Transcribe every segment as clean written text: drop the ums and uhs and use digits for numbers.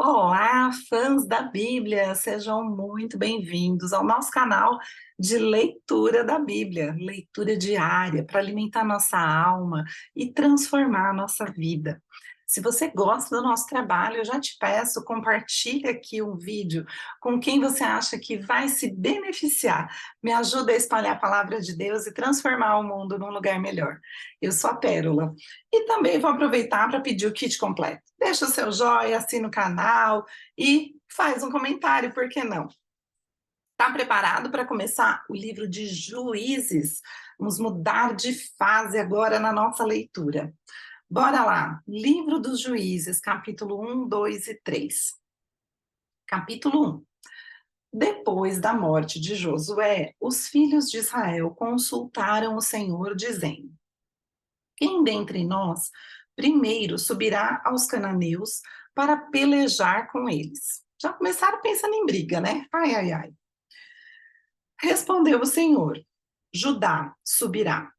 Olá, fãs da Bíblia, sejam muito bem-vindos ao nosso canal de leitura da Bíblia, leitura diária para alimentar nossa alma e transformar a nossa vida. Se você gosta do nosso trabalho, eu já te peço, compartilhe aqui um vídeo com quem você acha que vai se beneficiar. Me ajuda a espalhar a palavra de Deus e transformar o mundo num lugar melhor. Eu sou a Pérola. E também vou aproveitar para pedir o kit completo. Deixa o seu joinha, assina o canal e faz um comentário, por que não? Está preparado para começar o livro de Juízes? Vamos mudar de fase agora na nossa leitura. Bora lá, livro dos Juízes, capítulo 1, 2 e 3. Capítulo 1. Depois da morte de Josué, os filhos de Israel consultaram o Senhor, dizendo: quem dentre nós primeiro subirá aos cananeus para pelejar com eles? Já começaram pensando em briga, né? Ai, ai, ai. Respondeu o Senhor: Judá subirá.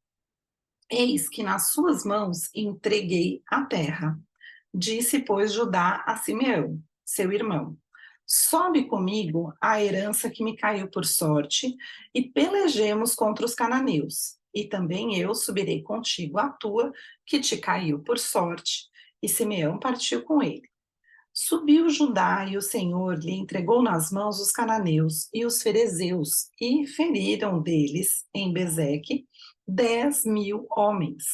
Eis que nas suas mãos entreguei a terra. Disse, pois, Judá a Simeão, seu irmão: sobe comigo a herança que me caiu por sorte, e pelejemos contra os cananeus. E também eu subirei contigo a tua, que te caiu por sorte. E Simeão partiu com ele. Subiu Judá, e o Senhor lhe entregou nas mãos os cananeus e os ferezeus, e feriram deles, em Bezeque, 10.000 homens.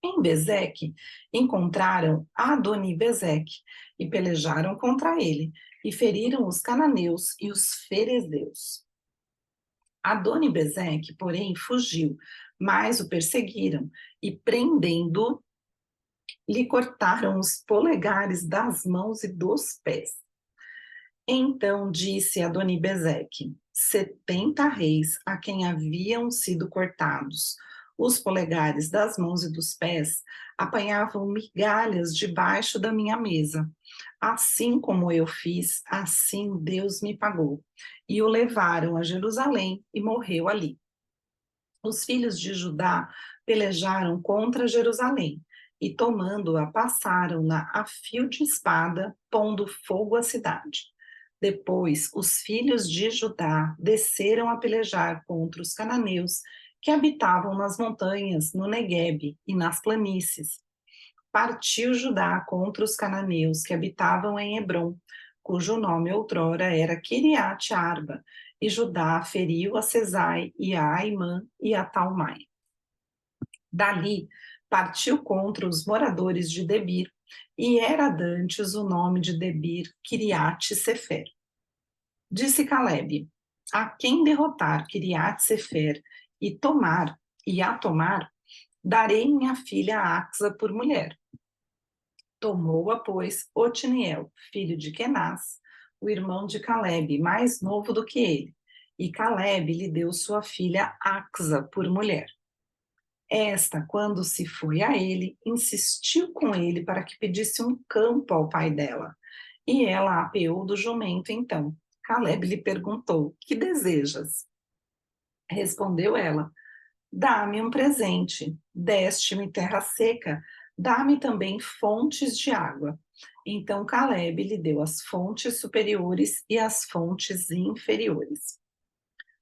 Em Bezeque, encontraram Adoni-Bezeque e pelejaram contra ele, e feriram os cananeus e os ferezeus. Adoni-Bezeque, porém, fugiu, mas o perseguiram, e prendendo-o, lhe cortaram os polegares das mãos e dos pés. Então disse Adoni-Bezeque: 70 reis a quem haviam sido cortados os polegares das mãos e dos pés apanhavam migalhas debaixo da minha mesa. Assim como eu fiz, assim Deus me pagou. E o levaram a Jerusalém e morreu ali. Os filhos de Judá pelejaram contra Jerusalém e, tomando-a, passaram-na a fio de espada, pondo fogo à cidade. Depois, os filhos de Judá desceram a pelejar contra os cananeus que habitavam nas montanhas, no Neguebe e nas planícies. Partiu Judá contra os cananeus que habitavam em Hebrom, cujo nome outrora era Quiriate Arba, e Judá feriu a Cesai e a Aimã e a Talmai. Dali partiu contra os moradores de Debir, e era dantes o nome de Debir Quiriate Sefer. Disse Calebe: a quem derrotar Quiriate Sefer e a tomar, darei minha filha Axa por mulher. Tomou-a, pois, Otiniel, filho de Kenaz, o irmão de Calebe, mais novo do que ele, e Calebe lhe deu sua filha Axa por mulher. Esta, quando se foi a ele, insistiu com ele para que pedisse um campo ao pai dela, e ela apeou do jumento então. Calebe lhe perguntou: que desejas? Respondeu ela: dá-me um presente, deste-me terra seca, dá-me também fontes de água. Então Calebe lhe deu as fontes superiores e as fontes inferiores.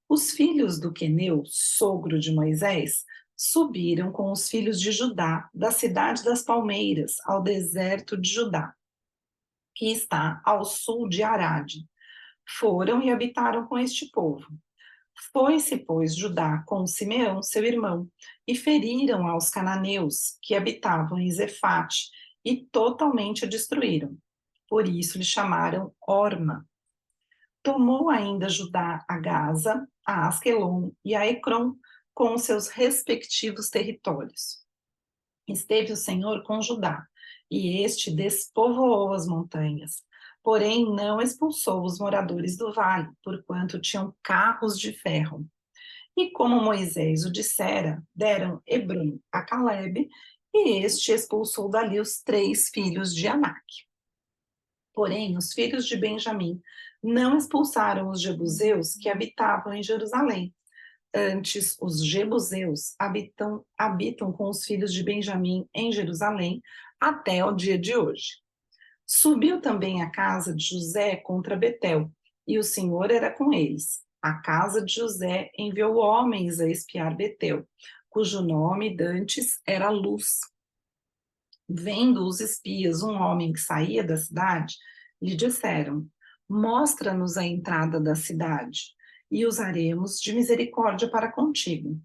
Os filhos do Queneu, sogro de Moisés, subiram com os filhos de Judá, da cidade das palmeiras, ao deserto de Judá, que está ao sul de Arade. Foram e habitaram com este povo. Foi-se, pois, Judá com Simeão, seu irmão, e feriram aos cananeus que habitavam em Zefate, e totalmente a destruíram. Por isso lhe chamaram Orma. Tomou ainda Judá a Gaza, a Asquelon e a Ecrom, com seus respectivos territórios. Esteve o Senhor com Judá, e este despovoou as montanhas, porém não expulsou os moradores do vale, porquanto tinham carros de ferro. E como Moisés o dissera, deram Hebrom a Calebe, e este expulsou dali os 3 filhos de Anak. Porém, os filhos de Benjamim não expulsaram os jebuseus que habitavam em Jerusalém. Antes, os jebuseus habitam com os filhos de Benjamim em Jerusalém até o dia de hoje. Subiu também a casa de José contra Betel, e o Senhor era com eles. A casa de José enviou homens a espiar Betel, cujo nome dantes era Luz. Vendo os espias um homem que saía da cidade, lhe disseram: Mostra-nos a entrada da cidade, e usaremos de misericórdia para contigo.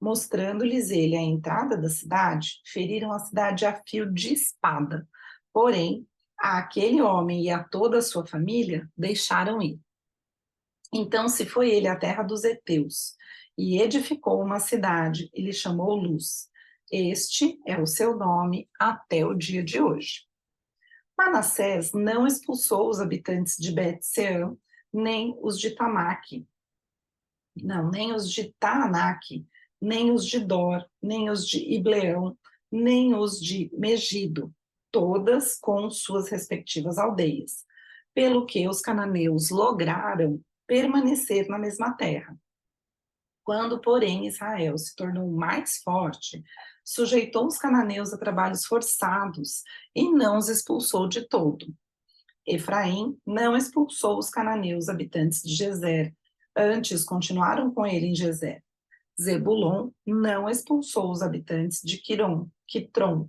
Mostrando-lhes ele a entrada da cidade, feriram a cidade a fio de espada. Porém, a aquele homem e a toda a sua família deixaram ir. Então se foi ele à terra dos heteus, e edificou uma cidade, e lhe chamou Luz. Este é o seu nome até o dia de hoje. Manassés não expulsou os habitantes de Bet-Seã, nem os de Tamaque, nem os de Taanaque, nem os de Dor, nem os de Ibleão, nem os de Megido, todas com suas respectivas aldeias, pelo que os cananeus lograram permanecer na mesma terra. Quando, porém, Israel se tornou mais forte, sujeitou os cananeus a trabalhos forçados e não os expulsou de todo. Efraim não expulsou os cananeus habitantes de Gezer, antes continuaram com ele em Gezer. Zebulon não expulsou os habitantes de Quitron,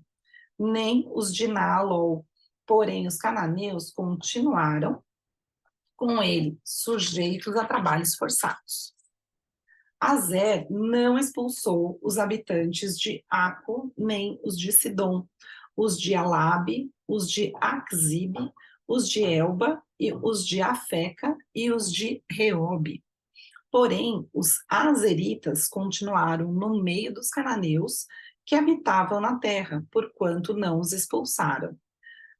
nem os de Naalol, porém os cananeus continuaram com ele, sujeitos a trabalhos forçados. Azer não expulsou os habitantes de Aco, nem os de Sidom, os de Alabe, os de Aczib, os de Elba, e os de Afeca e os de Reobe. Porém, os azeritas continuaram no meio dos cananeus que habitavam na terra, porquanto não os expulsaram.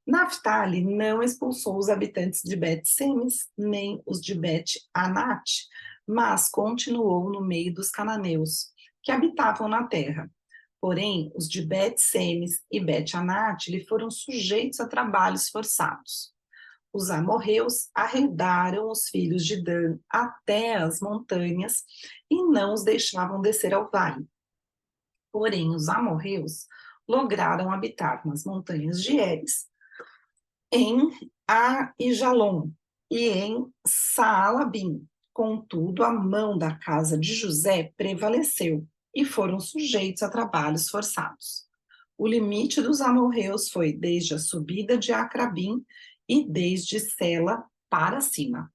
Naftali não expulsou os habitantes de Bet-Semes, nem os de Bet-Anat, mas continuou no meio dos cananeus, que habitavam na terra. Porém, os de Bet-Semes e Bet-Anat lhe foram sujeitos a trabalhos forçados. Os amorreus arredaram os filhos de Dan até as montanhas e não os deixavam descer ao vale. Porém, os amorreus lograram habitar nas montanhas de Eres, em Aijalon e em Saalabim. Contudo, a mão da casa de José prevaleceu e foram sujeitos a trabalhos forçados. O limite dos amorreus foi desde a subida de Acrabim e desde Sela para cima.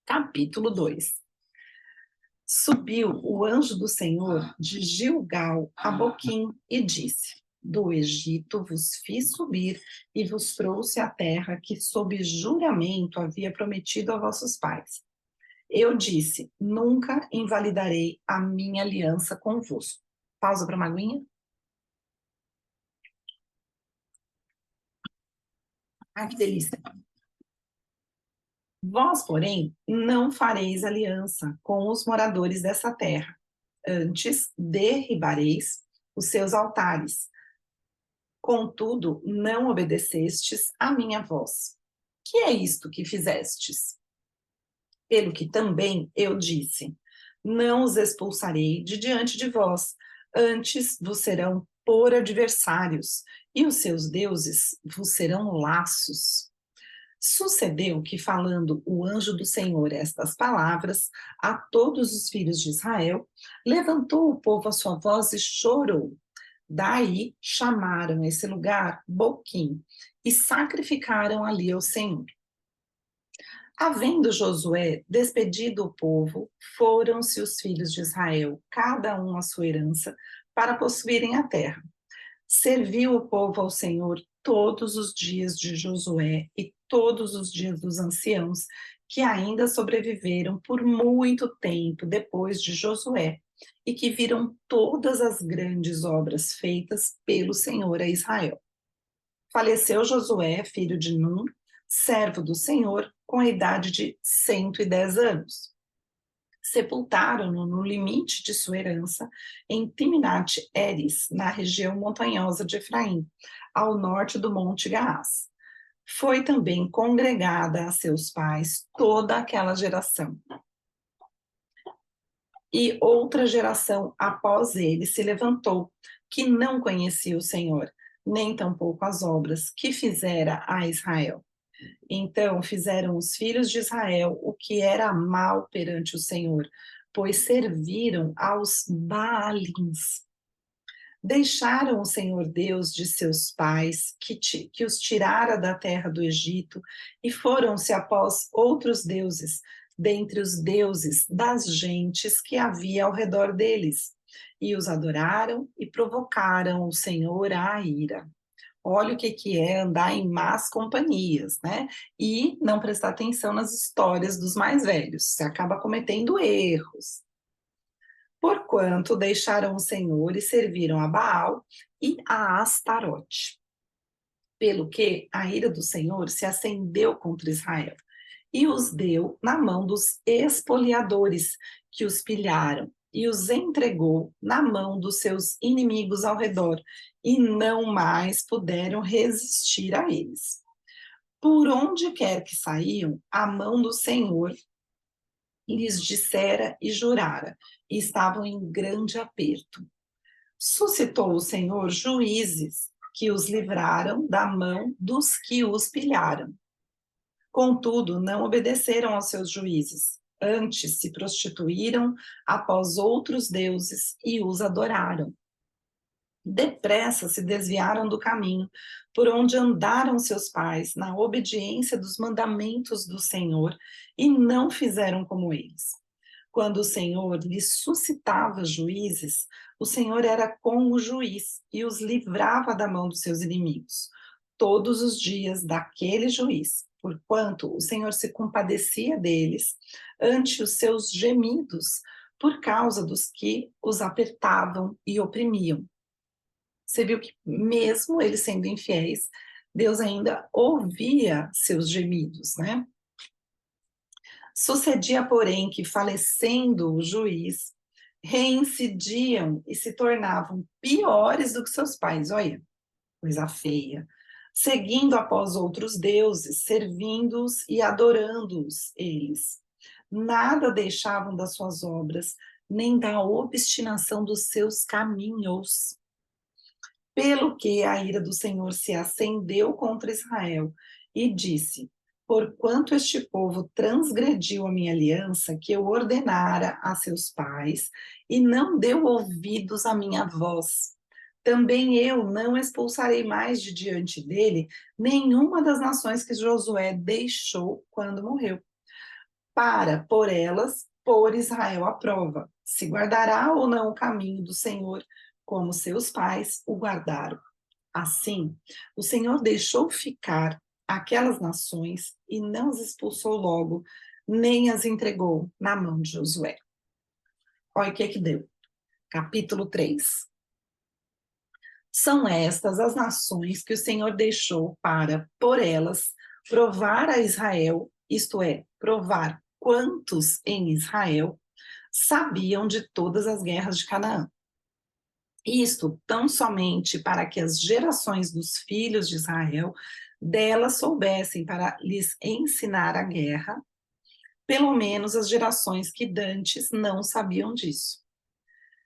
Capítulo 2. Subiu o anjo do Senhor de Gilgal a Boquim e disse: Do Egito vos fiz subir e vos trouxe a terra que sob juramento havia prometido a vossos pais. Eu disse: nunca invalidarei a minha aliança convosco. Pausa para uma aguinha. Ah, que delícia. Vós, porém, não fareis aliança com os moradores dessa terra. Antes, derribareis os seus altares. Contudo, não obedecestes à minha voz. Que é isto que fizestes? Pelo que também eu disse: não os expulsarei de diante de vós, antes vos serão por adversários, e os seus deuses vos serão laços. Sucedeu que, falando o anjo do Senhor estas palavras a todos os filhos de Israel, levantou o povo a sua voz e chorou. Daí chamaram esse lugar Boquim e sacrificaram ali ao Senhor. Havendo Josué despedido o povo, foram-se os filhos de Israel, cada um a sua herança, para possuírem a terra. Serviu o povo ao Senhor todos os dias de Josué e todos os dias dos anciãos, que ainda sobreviveram por muito tempo depois de Josué, e que viram todas as grandes obras feitas pelo Senhor a Israel. Faleceu Josué, filho de Nun, servo do Senhor, com a idade de 110 anos. Sepultaram-no no limite de sua herança, em Timnat-Heres, na região montanhosa de Efraim, ao norte do Monte Gaás. Foi também congregada a seus pais toda aquela geração. E outra geração após ele se levantou, que não conhecia o Senhor, nem tampouco as obras que fizera a Israel. Então fizeram os filhos de Israel o que era mal perante o Senhor, pois serviram aos Baalins. Deixaram o Senhor Deus de seus pais, que os tirara da terra do Egito, e foram-se após outros deuses, dentre os deuses das gentes que havia ao redor deles, e os adoraram e provocaram o Senhor à ira. Olha o que é andar em más companhias, né? E não prestar atenção nas histórias dos mais velhos. Você acaba cometendo erros. Porquanto deixaram o Senhor e serviram a Baal e a Astarote. Pelo que a ira do Senhor se acendeu contra Israel e os deu na mão dos espoliadores que os pilharam e os entregou na mão dos seus inimigos ao redor, e não mais puderam resistir a eles. Por onde quer que saíam, a mão do Senhor lhes dissera e jurara, e estavam em grande aperto. Suscitou o Senhor juízes que os livraram da mão dos que os pilharam. Contudo, não obedeceram aos seus juízes, antes se prostituíram após outros deuses e os adoraram. Depressa se desviaram do caminho por onde andaram seus pais, na obediência dos mandamentos do Senhor, e não fizeram como eles. Quando o Senhor lhes suscitava juízes, o Senhor era com o juiz e os livrava da mão dos seus inimigos, todos os dias daquele juiz, porquanto o Senhor se compadecia deles ante os seus gemidos, por causa dos que os apertavam e oprimiam. Você viu que mesmo eles sendo infiéis, Deus ainda ouvia seus gemidos, né? Sucedia, porém, que falecendo o juiz, reincidiam e se tornavam piores do que seus pais. Olha, coisa feia. Seguindo após outros deuses, servindo-os e adorando-os eles. Nada deixavam das suas obras, nem da obstinação dos seus caminhos. Pelo que a ira do Senhor se acendeu contra Israel e disse: porquanto este povo transgrediu a minha aliança que eu ordenara a seus pais e não deu ouvidos à minha voz, também eu não expulsarei mais de diante dele nenhuma das nações que Josué deixou quando morreu, para, por elas, pôr Israel à prova, se guardará ou não o caminho do Senhor, como seus pais o guardaram. Assim, o Senhor deixou ficar aquelas nações e não as expulsou logo, nem as entregou na mão de Josué. Olha o que deu. Capítulo 3. São estas as nações que o Senhor deixou para, por elas, provar a Israel, isto é, provar quantos em Israel sabiam de todas as guerras de Canaã. Isto tão somente para que as gerações dos filhos de Israel delas soubessem para lhes ensinar a guerra, pelo menos as gerações que dantes não sabiam disso.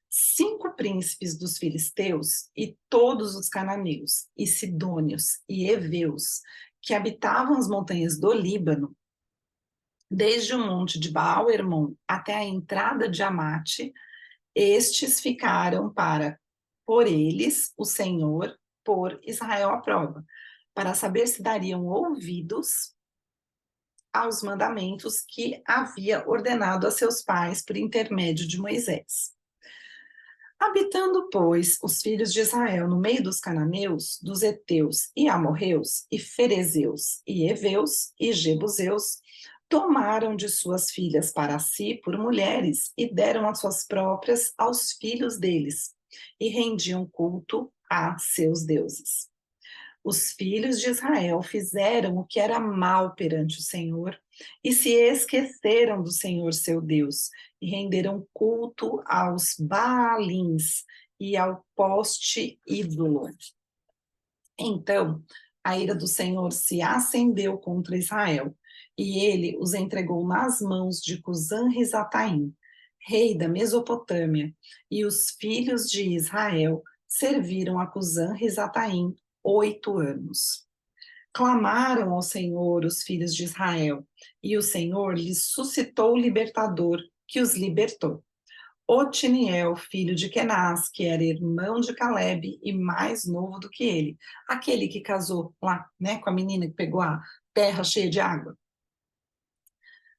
5 príncipes dos filisteus e todos os cananeus, e sidônios e heveus, que habitavam as montanhas do Líbano, desde o monte de Baal-Hermon até a entrada de Amate, estes ficaram para, por eles, o Senhor, por Israel à prova, para saber se dariam ouvidos aos mandamentos que havia ordenado a seus pais por intermédio de Moisés. Habitando, pois, os filhos de Israel no meio dos cananeus, dos heteus e amorreus, e ferezeus, e heveus, e jebuseus, tomaram de suas filhas para si por mulheres e deram as suas próprias aos filhos deles, e rendiam culto a seus deuses. Os filhos de Israel fizeram o que era mal perante o Senhor e se esqueceram do Senhor seu Deus e renderam culto aos Baalins e ao poste ídolo. Então, a ira do Senhor se acendeu contra Israel e ele os entregou nas mãos de Cusã-Risataim, rei da Mesopotâmia, e os filhos de Israel serviram a Cusã-Risataim 8 anos. Clamaram ao Senhor os filhos de Israel, e o Senhor lhes suscitou o libertador, que os libertou. Otiniel, filho de Kenaz, que era irmão de Calebe e mais novo do que ele, aquele que casou lá, né, com a menina que pegou a terra cheia de água.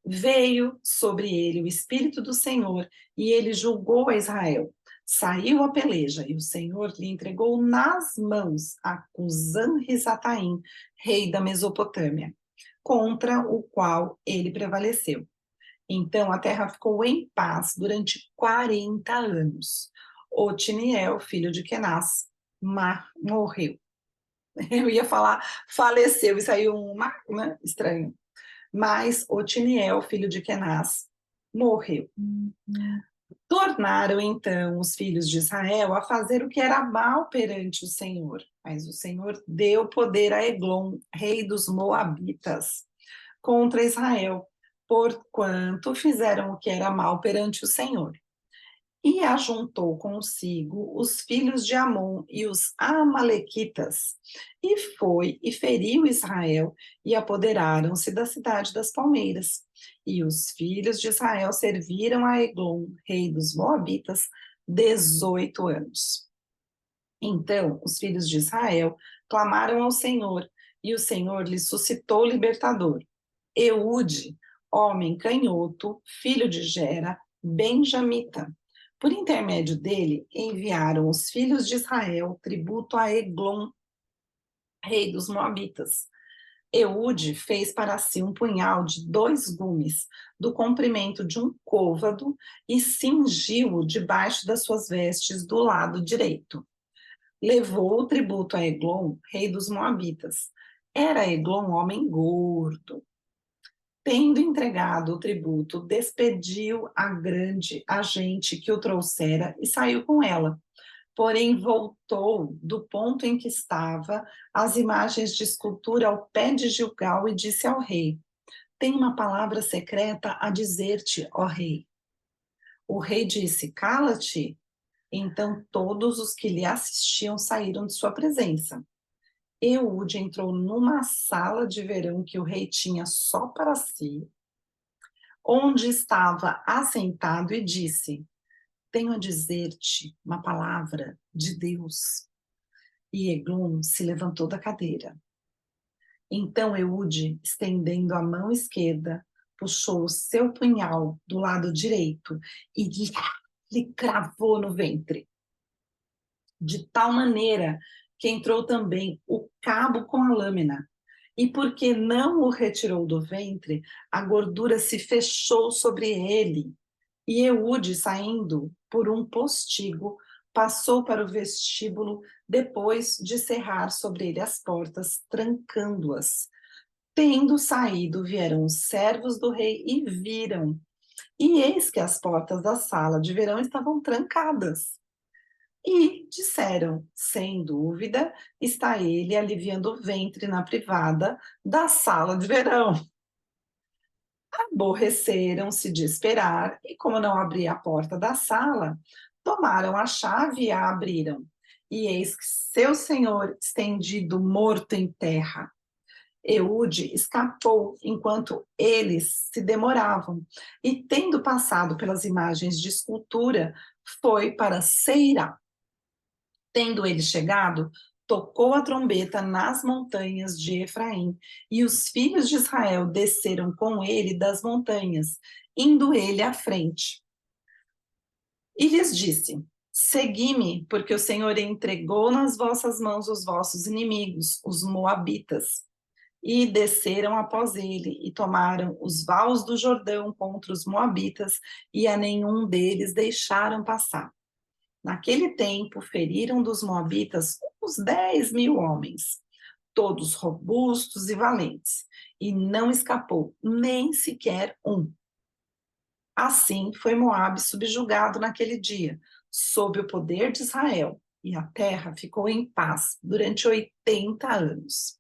Veio sobre ele o Espírito do Senhor, e ele julgou a Israel. Saiu a peleja, e o Senhor lhe entregou nas mãos a Cusã-Risataim, rei da Mesopotâmia, contra o qual ele prevaleceu. Então a terra ficou em paz durante 40 anos. Otiniel, filho de Kenaz, morreu. Eu ia falar faleceu, e saiu né, estranho. Mas Otiniel, filho de Kenaz, morreu. Tornaram então os filhos de Israel a fazer o que era mal perante o Senhor. Mas o Senhor deu poder a Eglon, rei dos Moabitas, contra Israel, porquanto fizeram o que era mal perante o Senhor. E ajuntou consigo os filhos de Amon e os amalequitas, e foi e feriu Israel, e apoderaram-se da cidade das palmeiras. E os filhos de Israel serviram a Eglon, rei dos Moabitas, 18 anos. Então os filhos de Israel clamaram ao Senhor, e o Senhor lhes suscitou libertador. Eude, homem canhoto, filho de Gera, benjamita. Por intermédio dele, enviaram os filhos de Israel tributo a Eglon, rei dos Moabitas. Eude fez para si um punhal de 2 gumes, do comprimento de um côvado, e cingiu-o debaixo das suas vestes do lado direito. Levou o tributo a Eglon, rei dos Moabitas. Era Eglon homem gordo. Tendo entregado o tributo, despediu a gente que o trouxera e saiu com ela. Porém, voltou do ponto em que estava as imagens de escultura ao pé de Gilgal e disse ao rei: Tenho uma palavra secreta a dizer-te, ó rei. O rei disse: Cala-te. Então todos os que lhe assistiam saíram de sua presença. Eude entrou numa sala de verão que o rei tinha só para si, onde estava assentado, e disse: Tenho a dizer-te uma palavra de Deus. E Eglon se levantou da cadeira. Então Eude, estendendo a mão esquerda, puxou o seu punhal do lado direito e lhe cravou no ventre, de tal maneira que entrou também o cabo com a lâmina. E porque não o retirou do ventre, a gordura se fechou sobre ele. E Eude, saindo por um postigo, passou para o vestíbulo, depois de cerrar sobre ele as portas, trancando-as. Tendo saído, vieram os servos do rei e viram. E eis que as portas da sala de verão estavam trancadas. E disseram, sem dúvida, está ele aliviando o ventre na privada da sala de verão. Aborreceram-se de esperar, e como não abria a porta da sala, tomaram a chave e a abriram. E eis que seu senhor estendido, morto em terra. Eude escapou enquanto eles se demoravam, e tendo passado pelas imagens de escultura, foi para Seirá. Tendo ele chegado, tocou a trombeta nas montanhas de Efraim, e os filhos de Israel desceram com ele das montanhas, indo ele à frente. E lhes disse: Segui-me, porque o Senhor entregou nas vossas mãos os vossos inimigos, os moabitas. E desceram após ele, e tomaram os vales do Jordão contra os moabitas, e a nenhum deles deixaram passar. Naquele tempo, feriram dos moabitas uns 10.000 homens, todos robustos e valentes, e não escapou nem sequer um. Assim foi Moabe subjugado naquele dia, sob o poder de Israel, e a terra ficou em paz durante 80 anos.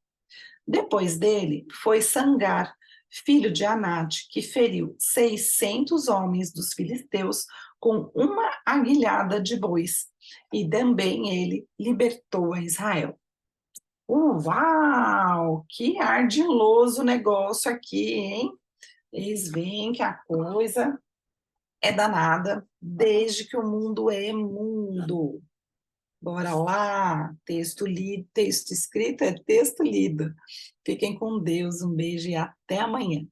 Depois dele foi Sangar, filho de Anate, que feriu 600 homens dos filisteus com uma aguilhada de bois, e também ele libertou a Israel. Uau! Que ardiloso negócio aqui, hein? Eles veem que a coisa é danada desde que o mundo é mundo. Bora lá, texto lido, texto escrito é texto lido. Fiquem com Deus, um beijo e até amanhã.